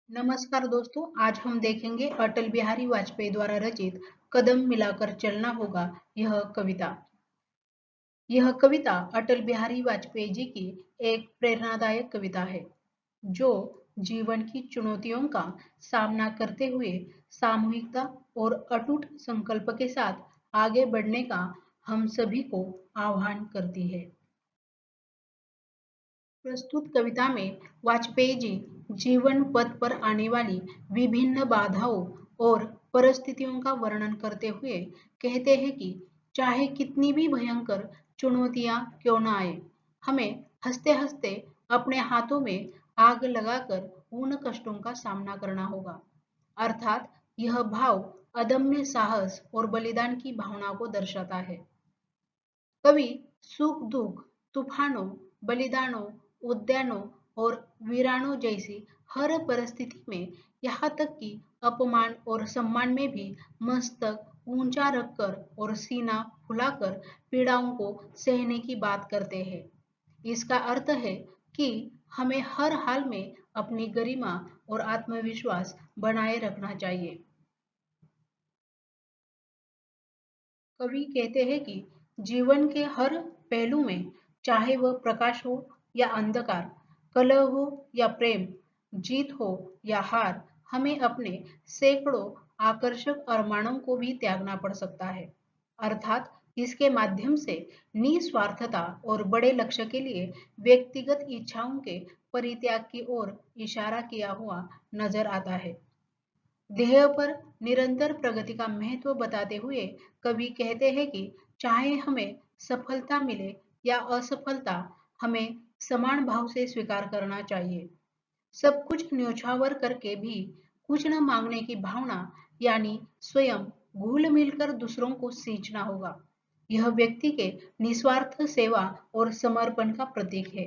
नमस्कार दोस्तों, आज हम देखेंगे अटल बिहारी वाजपेयी द्वारा रचित कदम मिलाकर चलना होगा यह कविता। यह कविता अटल बिहारी वाजपेयी जी की एक प्रेरणादायक कविता है, जो जीवन की चुनौतियों का सामना करते हुए सामूहिकता और अटूट संकल्प के साथ आगे बढ़ने का हम सभी को आह्वान करती है। प्रस्तुत कविता में वाजपेयी जी जीवन पथ पर आने वाली विभिन्न बाधाओं और परिस्थितियों का वर्णन करते हुए कहते हैं कि चाहे कितनी भी भयंकर चुनौतियां क्यों न आए, हमें हंसते हंसते अपने हाथों में आग लगाकर उन कष्टों का सामना करना होगा। अर्थात यह भाव अदम्य साहस और बलिदान की भावना को दर्शाता है। कवि सुख दुख, तूफानों, बलिदानों, उद्यानों और वीरानों जैसी हर परिस्थिति में, यहाँ तक कि अपमान और सम्मान में भी मस्तक ऊंचा रखकर और सीना फुलाकर पीड़ाओं को सहने की बात करते हैं। इसका अर्थ है कि हमें हर हाल में अपनी गरिमा और आत्मविश्वास बनाए रखना चाहिए। कवि कहते हैं कि जीवन के हर पहलू में, चाहे वह प्रकाश हो या अंधकार, कलह हो या प्रेम, जीत हो या हार, हमें अपने सैकड़ों आकर्षक अरमानों को भी त्यागना पड़ सकता है। अर्थात इसके माध्यम से निस्वार्थता और बड़े लक्ष्य के लिए व्यक्तिगत इच्छाओं के परित्याग की ओर इशारा किया हुआ नजर आता है। ध्येय पर निरंतर प्रगति का महत्व बताते हुए कवि कहते हैं कि चाहे हमें सफलता मिले या असफलता, हमें समान भाव से स्वीकार करना चाहिए। सब कुछ न्योछावर करके भी कुछ न मांगने की भावना, यानी स्वयं घुल मिलकर दूसरों को सींचना होगा। यह व्यक्ति के निस्वार्थ सेवा और समर्पण का प्रतीक है।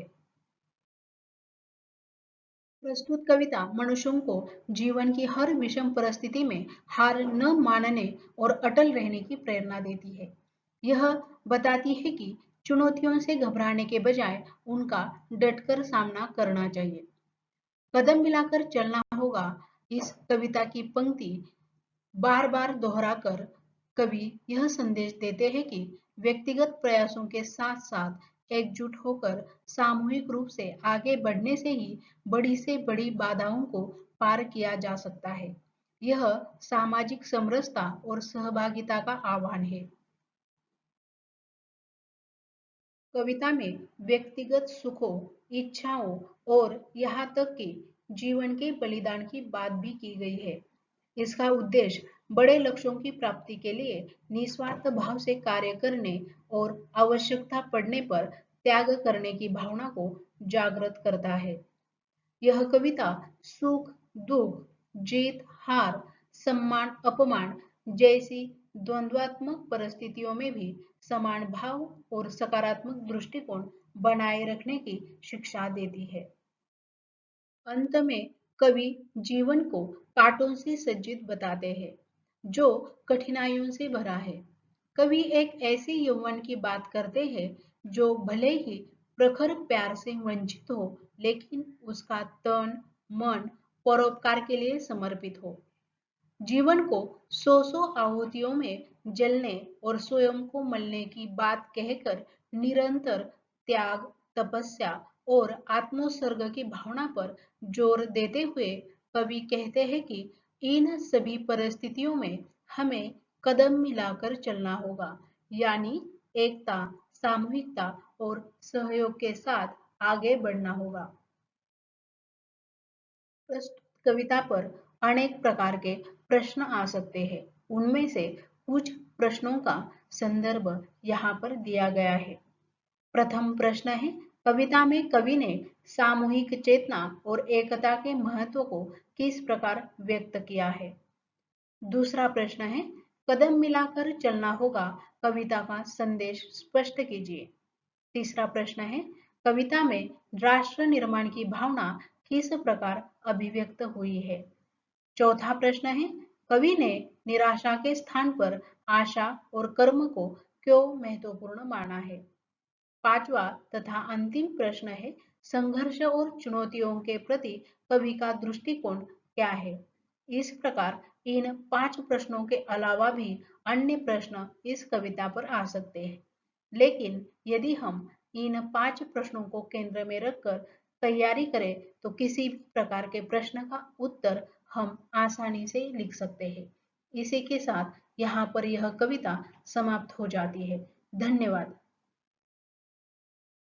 प्रस्तुत कविता मनुष्यों को जीवन की हर विषम परिस्थिति में हार न मानने और अटल रहने की प्रेरणा देती है। यह बताती है कि चुनौतियों से घबराने के बजाय उनका डटकर सामना करना चाहिए। कदम मिलाकर चलना होगा, इस कविता की पंक्ति बार बार दोहराकर कवि यह संदेश देते हैं कि व्यक्तिगत प्रयासों के साथ साथ एकजुट होकर सामूहिक रूप से आगे बढ़ने से ही बड़ी से बड़ी बाधाओं को पार किया जा सकता है। यह सामाजिक समरसता और सहभागिता का आह्वान है। कविता में व्यक्तिगत सुखों, इच्छाओं और यहाँ तक कि जीवन के बलिदान की बात भी की गई है। इसका उद्देश्य बड़े लक्ष्यों की प्राप्ति के लिए निस्वार्थ भाव से कार्य करने और आवश्यकता पड़ने पर त्याग करने की भावना को जागृत करता है। यह कविता सुख दुख, जीत हार, सम्मान अपमान जैसी द्वंद्वात्मक परिस्थितियों में भी समान भाव और सकारात्मक दृष्टिकोण बनाए रखने की शिक्षा देती है। अंत में कवि जीवन को कांटों से सज्जित बताते हैं, जो कठिनाइयों से भरा है। कवि एक ऐसे यौवन की बात करते हैं जो भले ही प्रखर प्यार से वंचित हो, लेकिन उसका तन मन परोपकार के लिए समर्पित हो। जीवन को सौ सौ आहुतियों में जलने और स्वयं को मलने की बात कहकर निरंतर त्याग, तपस्या और आत्मोत्सर्ग की भावना पर जोर देते हुए कवि कहते हैं कि इन सभी परिस्थितियों में हमें कदम मिलाकर चलना होगा, यानी एकता, सामूहिकता और सहयोग के साथ आगे बढ़ना होगा। प्रस्तुत कविता पर अनेक प्रकार के प्रश्न आ सकते हैं। उनमें से कुछ प्रश्नों का संदर्भ यहाँ पर दिया गया है। प्रथम प्रश्न है, कविता में कवि ने सामूहिक चेतना और एकता के महत्व को किस प्रकार व्यक्त किया है। दूसरा प्रश्न है, कदम मिलाकर चलना होगा कविता का संदेश स्पष्ट कीजिए। तीसरा प्रश्न है, कविता में राष्ट्र निर्माण की भावना किस प्रकार अभिव्यक्त हुई है। चौथा प्रश्न है, कवि ने निराशा के स्थान पर आशा और कर्म को क्यों महत्वपूर्ण माना है। पांचवा तथा अंतिम प्रश्न है, संघर्ष और चुनौतियों के प्रति कवि का दृष्टिकोण क्या है। इस प्रकार इन 5 प्रश्नों के अलावा भी अन्य प्रश्न इस कविता पर आ सकते हैं। लेकिन यदि हम इन 5 प्रश्नों को केंद्र में रखकर तैयारी करें तो किसी भी प्रकार के प्रश्न का उत्तर हम आसानी से लिख सकते हैं। इसी के साथ यहाँ पर यह कविता समाप्त हो जाती है। धन्यवाद।